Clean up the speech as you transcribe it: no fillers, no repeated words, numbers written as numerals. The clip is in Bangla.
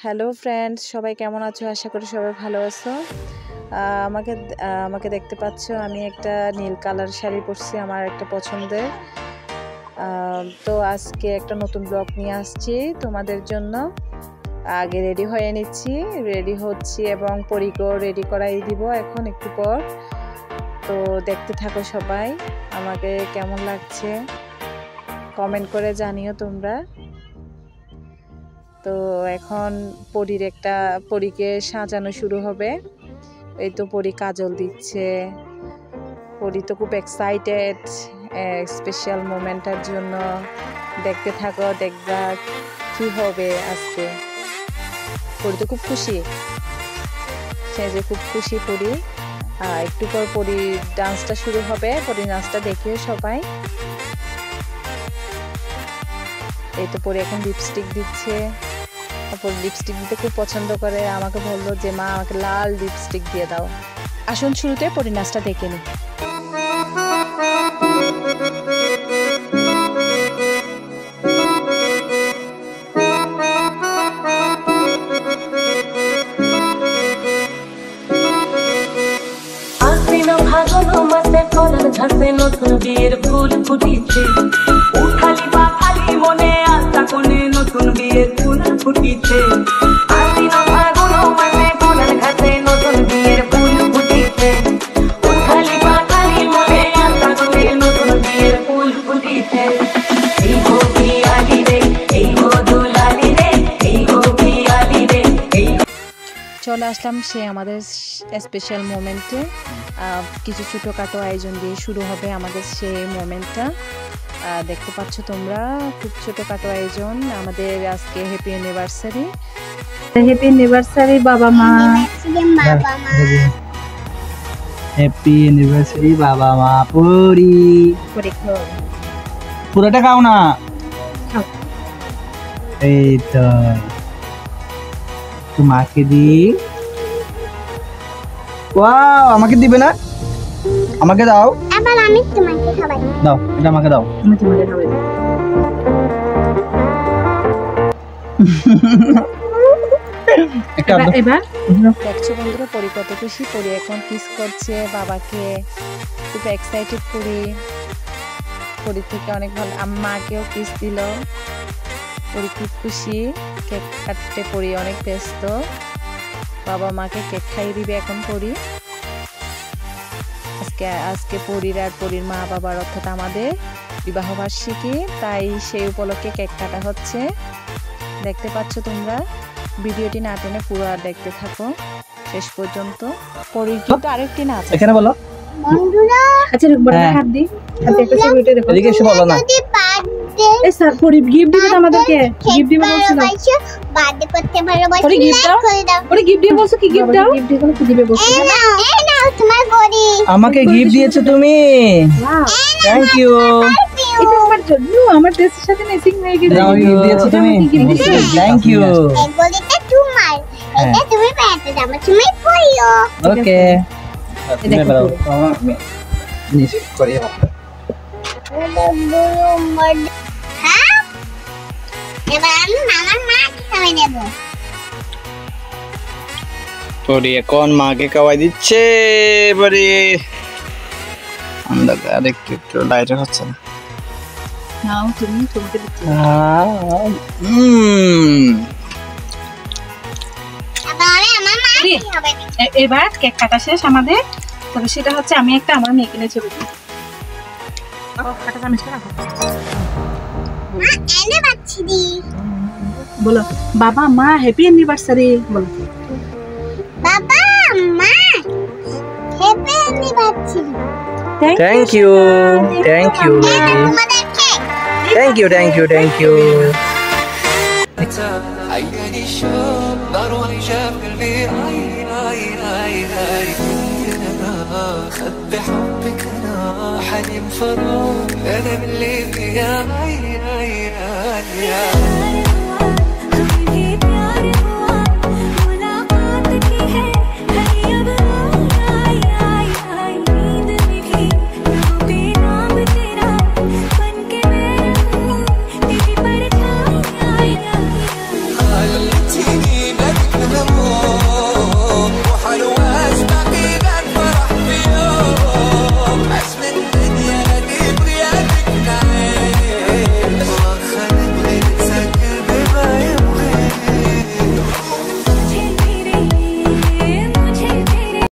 হ্যালো ফ্রেন্ডস, সবাই কেমন আছো? আশা করি সবাই ভালো আছো। আমাকে দেখতে পাচ্ছ, আমি একটা নীল কালার শাড়ি পরছি, আমার একটা পছন্দের। তো আজকে একটা নতুন ব্লগ নিয়ে আসছি তোমাদের জন্য। আগে রেডি হয়ে নিচ্ছি, রেডি হচ্ছি এবং পরীকেও রেডি করাই দিব এখন একটু পর। তো দেখতে থাকো সবাই, আমাকে কেমন লাগছে কমেন্ট করে জানিও তোমরা। তো এখন পরীকে সাজানো শুরু হবে। এই তো পরী কাজল দিচ্ছে। পরী তো খুব এক্সাইটেড স্পেশাল মোমেন্টের জন্য। দেখতে থাকো, দেখবা কি হবে আজকে। পরী তো খুব খুশি, সে যে খুব খুশি পরী। একটু পর পরী ডান্সটা শুরু হবে, পরী নাচটা দেখিও সবাই। এই তো পরী এখন লিপস্টিক দিচ্ছে। তারপর লিপস্টিক দিতে খুব পছন্দ করে, আমাকে বললো যে মা আমাকে লাল লিপস্টিক দিয়ে দাও। আসুন শুরুতে পরী নাচটা দেখে নি। নতুন বিয়ের ফুল ফুটিছে, উঠালি বা খালি মনে আশা কোনে নতুন বিয়ের ফুল ফুটিছে। আশ্বিন ফাগুন মাসে কোনার ঘাটে নতুন বিয়ের ফুল ফুটিছে, উঠালি বা খালি মনে আশা কোনে নতুন বিয়ের ফুল ফুটিছে। এই গো পিয়ালি রে, এই গো দুলালি রে, এই গো পিয়ালি রে। চলে আসলাম সে আমাদের স্পেশাল মোমেন্টে। কিছু ছোটোখাটো আয়োজন দিয়ে শুরু হবে আমাদের সেই মোমেন্টটা। দেখতে পাচ্ছ তোমরা, খুব ছোটোখাটো আয়োজন আমাদের আজকে। হ্যাপি অ্যানিভার্সারি, হ্যাপি অ্যানিভার্সারি বাবা মা, হ্যাপি অ্যানিভার্সারি বাবা মা। পরি পুরোটা খাও না। এই তো মাকে দি। ওয়াও, আমাকে দিবে না? আমাকে দাও। আবার আমি তোমাকে খাওয়াই। দাও, এটা আমাকে দাও। আমি তোমাকে খাওয়াই। এবার দেখছো বন্ধুরা, পরী কত খুশি। পরী এখন কিস করছে বাবাকে, খুব এক্সাইটেড পরী। পরী থেকে অনেক ভালো, মাকেও কিস দিল। পরী খুব খুশি। কেক কাটতে পরী অনেক ব্যস্ত। বাবা মাকে কেক খাইয়ে দিবে এখন পরী। আজকে পরীর আর পরীর মা বাবার অর্থাৎ আমাদের বিবাহবার্ষিকী, তাই সেই উপলক্ষে কেক কাটা হচ্ছে। দেখতে পাচ্ছ তোমরা, ভিডিওটি না টেনে পুরো আর দেখতে থাকো শেষ পর্যন্ত। পরীর কিন্তু আরেকটি নাচ এখানে বলো বন্ধুরা, আচ্ছা হাত দি, হাতে একটা ছবিটা দেখো। এদিকে এসে বলো না। যদি বার্থডে এই স্যার পরি গিফট দিবে তো আমাদেরকে, গিফট দিবে বলছিল। বার্থডে করতে ভালোবাসি, পরি গিফট দাও, পরি গিফট দিয়ে বলছো কি গিফট দাও? গিফট দিয়ে কি দিবে বলছো? এই নাও তোমার গড়ি। আমাকে গিফট দিয়েছো তুমি। Thank you. এটা আমার জন্য, আমার ড্রেসের সাথে ম্যাচিং হয়ে গেছে। আমাকে গিফট দিয়েছো তুমি। Thank you. এই গড়িটা তোমার, এটা তুমি বাড়িতে যাবে, তুমি পরিও। ওকে। তুমি বলো আমি নিস করিয়ে দাও। হ্যাঁ, এবার আমি মামার মাকে খাওয়াই দেব। পরি এখন মাকে খাওয়াই দিচ্ছে। পরি অন্ধকার, একটু লাইট হচ্ছে না। নাও তুমি, তোমাকে দিচ্ছি। এবার আমি আমার মাকে খাওয়াই দেব। এবার কেক কাটা শেষ আমাদের। তবে সেটা হচ্ছে আমি একটা আমার মেয়ে কিনে ছবি দিই। কাটা চামচটা রাখো। মা এনে বাচ্চি দি। বলো বাবা মা হ্যাপি অ্যানিভার্সারি বলো। বাবা মা happy anniversary. Thank you, thank you baby. তোমাদের cake. Thank you, thank you, thank you. عيني الشوق نار وانشاف قلبي عين عين عين عين. انا خد حبك انا حليم فراق انا من اللي فيها عين عين عين.